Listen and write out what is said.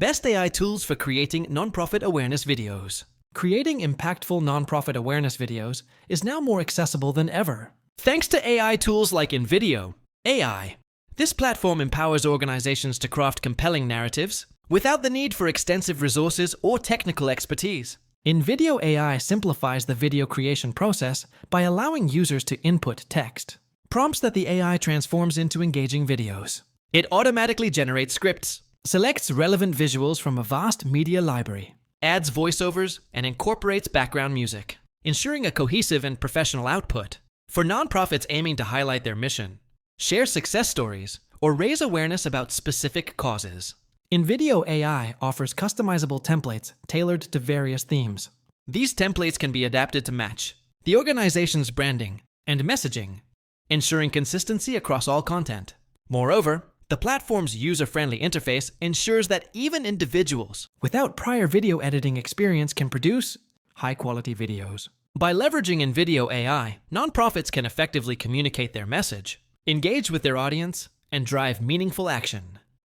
Best AI tools for creating nonprofit awareness videos. Creating impactful nonprofit awareness videos is now more accessible than ever, thanks to AI tools like InVideo AI. This platform empowers organizations to craft compelling narratives without the need for extensive resources or technical expertise. InVideo AI simplifies the video creation process by allowing users to input text, prompts that the AI transforms into engaging videos. It automatically generates scripts, selects relevant visuals from a vast media library, adds voiceovers, and incorporates background music, ensuring a cohesive and professional output. For nonprofits aiming to highlight their mission, share success stories, or raise awareness about specific causes, InVideo AI offers customizable templates tailored to various themes. These templates can be adapted to match the organization's branding and messaging, ensuring consistency across all content. Moreover, the platform's user-friendly interface ensures that even individuals without prior video editing experience can produce high-quality videos. By leveraging InVideo AI, nonprofits can effectively communicate their message, engage with their audience, and drive meaningful action.